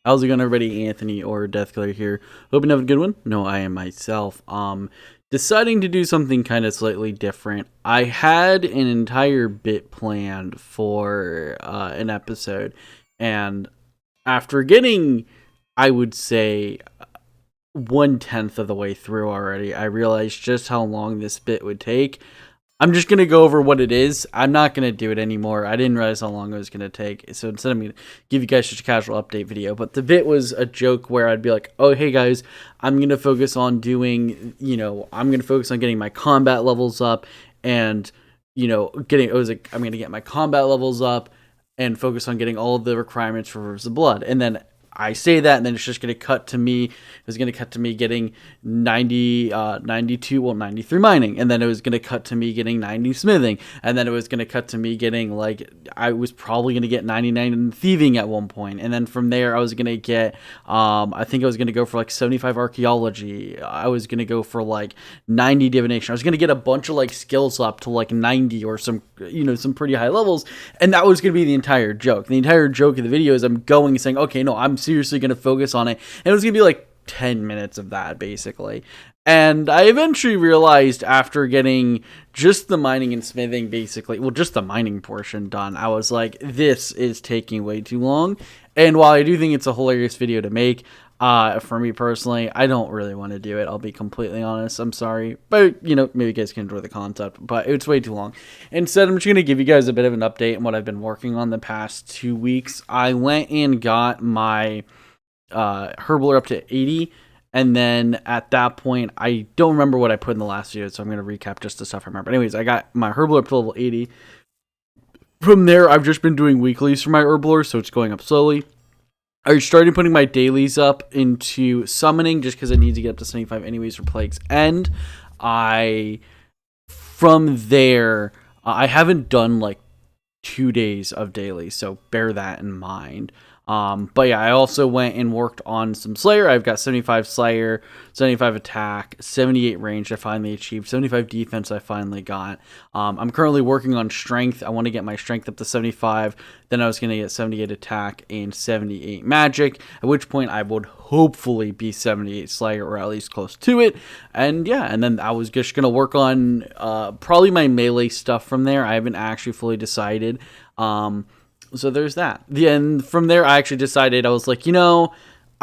How's it going, everybody? Anthony or Deathkiller here. Hoping you have a good one. No, I am myself. Deciding to do something kind of slightly different. I had an entire bit planned for an episode, and after getting, I would say, 1/10 of the way through already, I realized just how long this bit would take. I'm just going to go over what it is. I'm not going to do it anymore. I didn't realize how long it was going to take. So instead, I'm going to give you guys just a casual update video. But the bit was a joke where I'd be like, oh, hey guys, I'm going to focus on doing, I'm going to focus on getting my combat levels up and, I'm going to get my combat levels up and focus on getting all of the requirements for Rivers of Blood. And then I say that, and then it's just going to cut to me. It was going to cut to me getting 93 mining, and then it was going to cut to me getting 90 smithing, and then it was going to cut to me getting, I was probably going to get 99 in thieving at one point, and then from there I was going to get, I think I was going to go for 75 archaeology. I was going to go for 90 divination. I was going to get a bunch of skills up to 90 or some pretty high levels, and that was going to be the entire joke. The entire joke of the video is I'm going and saying, okay, no, I'm seriously going to focus on it, and it was going to be 10 minutes of that basically. And I eventually realized after getting just the mining and smithing just the mining portion done, I was like, this is taking way too long. And while I do think it's a hilarious video to make, for me personally, I don't really want to do it. I'll be completely honest. I'm sorry. But, maybe you guys can enjoy the concept. But it's way too long. Instead, I'm just going to give you guys a bit of an update on what I've been working on the past 2 weeks. I went and got my Herbaler up to 80. And then at that point, I don't remember what I put in the last video. So I'm going to recap just the stuff I remember. Anyways, I got my Herbaler up to level 80. From there, I've just been doing weeklies for my Herbaler. So it's going up slowly. I started putting my dailies up into summoning just because I need to get up to 75 anyways for Plague's End. From there, I haven't done 2 days of daily, so bear that in mind. But yeah, I also went and worked on some Slayer. I've got 75 Slayer, 75 attack, 78 range I finally achieved, 75 defense I finally got. I'm currently working on strength. I want to get my strength up to 75. Then I was going to get 78 attack and 78 magic, at which point I would hopefully be 78 Slayer or at least close to it. And yeah, and then I was just going to work on probably my melee stuff from there. I haven't actually fully decided. So there's that. And from there, I actually decided, I was like, I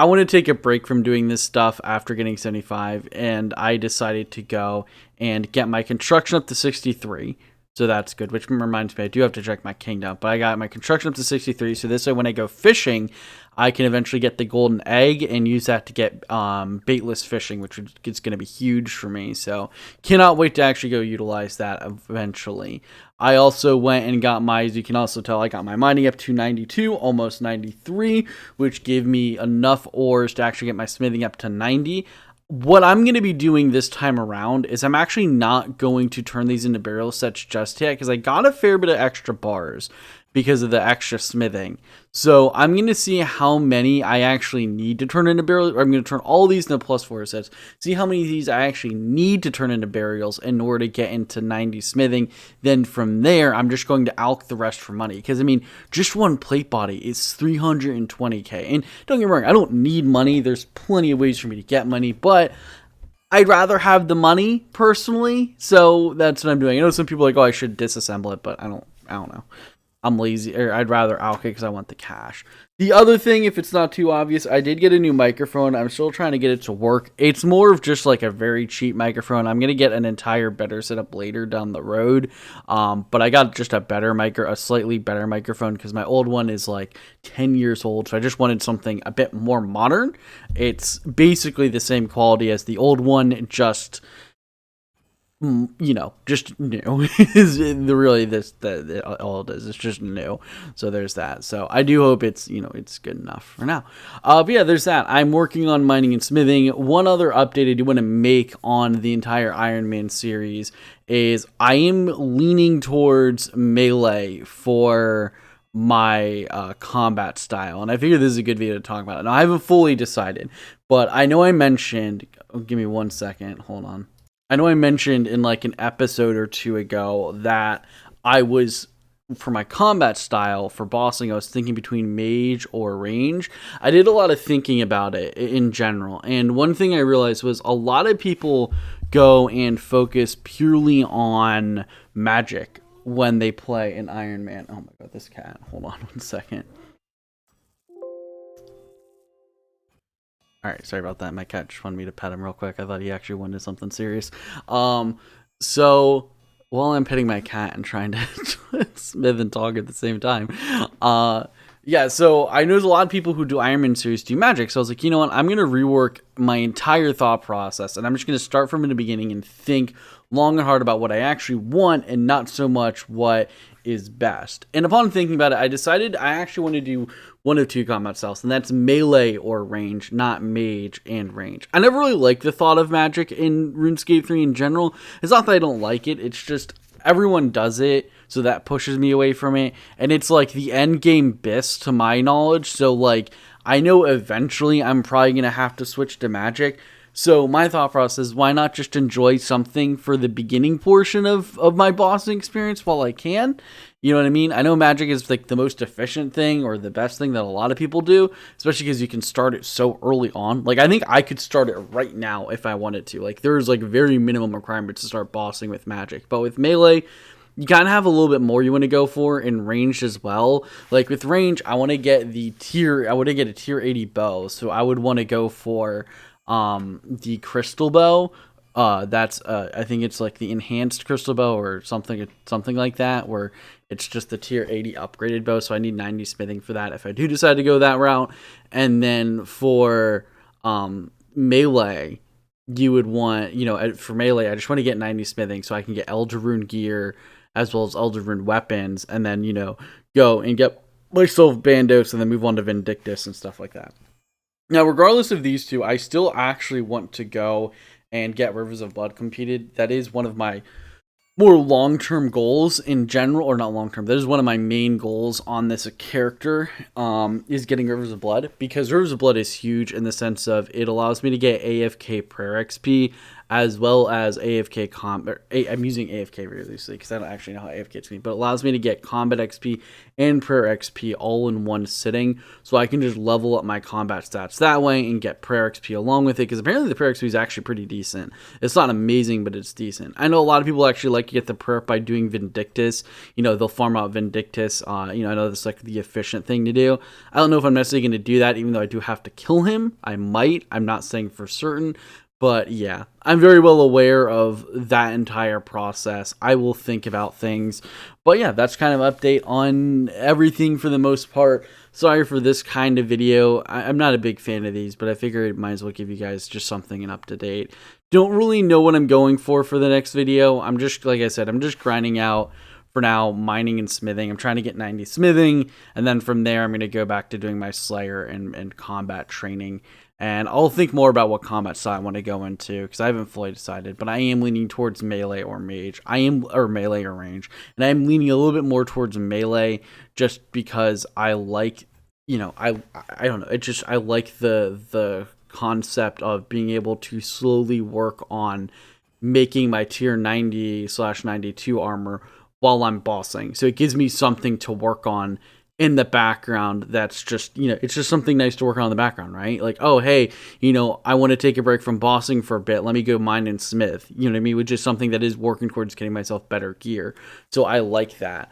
want to take a break from doing this stuff after getting 75. And I decided to go and get my construction up to 63. So that's good, which reminds me, I do have to check my kingdom. But I got my construction up to 63. So this way, when I go fishing, I can eventually get the golden egg and use that to get baitless fishing, which is going to be huge for me. So cannot wait to actually go utilize that eventually. I also went and got as you can also tell, I got my mining up to 92, almost 93, which gave me enough ores to actually get my smithing up to 90. What I'm going to be doing this time around is I'm actually not going to turn these into burial sets just yet because I got a fair bit of extra bars because of the extra smithing. So I'm going to see how many I actually need to turn into burials. I'm going to turn all these into +4 sets, see how many of these I actually need to turn into burials in order to get into 90 smithing. Then from there, I'm just going to alch the rest for money. Because, just one plate body is 320k. And don't get me wrong, I don't need money. There's plenty of ways for me to get money, but I'd rather have the money, personally. So that's what I'm doing. I know some people are like, oh, I should disassemble it, but I don't know. I'm lazy, or I'd rather alch it because I want the cash. The other thing, if it's not too obvious, I did get a new microphone. I'm still trying to get it to work. It's more of just a very cheap microphone. I'm going to get an entire better setup later down the road. But I got just a slightly better microphone because my old one is 10 years old. So I just wanted something a bit more modern. It's basically the same quality as the old one, just just new. Is really all it is. It's just new. So there's that. So I do hope it's it's good enough for now. But yeah, there's that. I'm working on mining and smithing. One other update I do want to make on the entire Iron Man series is I am leaning towards melee for my combat style, and I figure this is a good video to talk about it. Now I haven't fully decided, but I know I mentioned. Give me 1 second. Hold on. I know I mentioned in an episode or two ago that I was for my combat style for bossing, I was thinking between mage or range. I did a lot of thinking about it in general. And one thing I realized was a lot of people go and focus purely on magic when they play an Iron Man. Oh my god, this cat. Hold on one second. Alright, sorry about that. My cat just wanted me to pet him real quick. I thought he actually wanted something serious. So while I'm petting my cat and trying to smith and talk at the same time, yeah, so I know there's a lot of people who do Iron Man series do magic. So I was like, you know what? I'm going to rework my entire thought process, and I'm just going to start from the beginning and think long and hard about what I actually want and not so much what is best. And upon thinking about it, I decided I actually want to do one of two combat styles, and that's melee or range, not mage and range. I never really liked the thought of magic in RuneScape 3 in general. It's not that I don't like it, it's just everyone does it, so that pushes me away from it. And it's like the end game best to my knowledge, so like I know eventually I'm probably going to have to switch to magic. So my thought process is, why not just enjoy something for the beginning portion of my bossing experience while I can? You know what I mean? I know magic is like the most efficient thing or the best thing that a lot of people do, especially because you can start it so early on. Like, I think I could start it right now if I wanted to. Like, there's like very minimum requirements to start bossing with magic. But with melee, you kind of have a little bit more you want to go for in range as well. Like with range, I want to get a tier 80 bow. So I would want to go for the crystal bow. That's I think it's like the enhanced crystal bow or something like that, where it's just the tier 80 upgraded bow. So I need 90 smithing for that if I do decide to go that route. And then for melee, you would want, for melee, I just want to get 90 smithing so I can get Elder Rune gear as well as Elder Rune weapons, and then go and get myself Bandos and then move on to Vindictus and stuff like that. Now, regardless of these two, I still actually want to go and get Rivers of Blood completed. That is one of my more long-term goals in general, or not long-term. That is one of my main goals on this character, is getting Rivers of Blood, because Rivers of Blood is huge in the sense of it allows me to get AFK prayer XP as well as AFK combat. I'm using AFK very loosely because I don't actually know how AFK is mean, but it allows me to get combat XP and prayer XP all in one sitting, so I can just level up my combat stats that way and get prayer XP along with it, because apparently the prayer XP is actually pretty decent. It's not amazing, but it's decent. I know a lot of people actually like to get the prayer by doing Vindictus. They'll farm out Vindictus. I know that's like the efficient thing to do. I don't know if I'm necessarily going to do that, even though I do have to kill him. I might. I'm not saying for certain. But yeah, I'm very well aware of that entire process. I will think about things. But yeah, that's kind of update on everything for the most part. Sorry for this kind of video. I'm not a big fan of these, but I figured I might as well give you guys just something and up to date. Don't really know what I'm going for the next video. I'm just, like I said, I'm just grinding out for now, mining and smithing. I'm trying to get 90 smithing, and then from there, I'm going to go back to doing my Slayer and combat training. And I'll think more about what combat style I want to go into, because I haven't fully decided, but I am leaning towards melee or mage. Or melee or range. And I am leaning a little bit more towards melee, just because I like, I don't know, I like the concept of being able to slowly work on making my tier 90/92 armor while I'm bossing. So it gives me something to work on in the background. That's just, it's just something nice to work on in the background, right? Like, oh, hey, I want to take a break from bossing for a bit. Let me go mine and smith, you know what I mean? Which is something that is working towards getting myself better gear. So I like that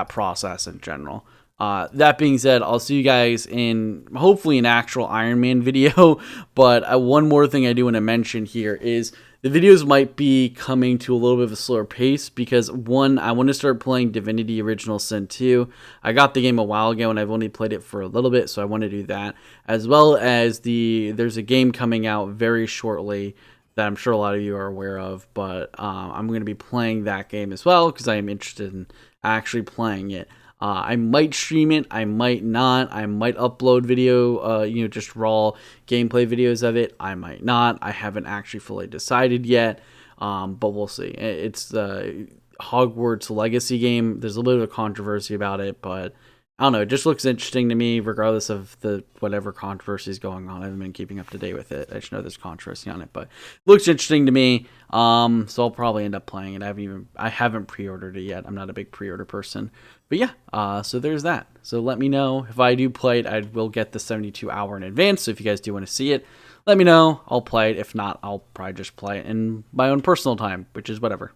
process in general. That being said, I'll see you guys in hopefully an actual Iron Man video. But one more thing I do want to mention here is the videos might be coming to a little bit of a slower pace, because one, I want to start playing Divinity Original Sin 2. I got the game a while ago and I've only played it for a little bit, so I want to do that. As well as there's a game coming out very shortly that I'm sure a lot of you are aware of, but I'm going to be playing that game as well, because I am interested in actually playing it. I might stream it, I might not, I might upload video, just raw gameplay videos of it, I might not, I haven't actually fully decided yet, but we'll see. It's the Hogwarts Legacy game. There's a little bit of controversy about it, but I don't know. It just looks interesting to me, regardless of the whatever controversy is going on. I haven't been keeping up to date with it. I just know there's controversy on it, but it looks interesting to me. So I'll probably end up playing it. I haven't pre-ordered it yet. I'm not a big pre-order person, but yeah. So there's that. So let me know if I do play it. I will get the 72 hour in advance. So if you guys do want to see it, let me know. I'll play it. If not, I'll probably just play it in my own personal time, which is whatever.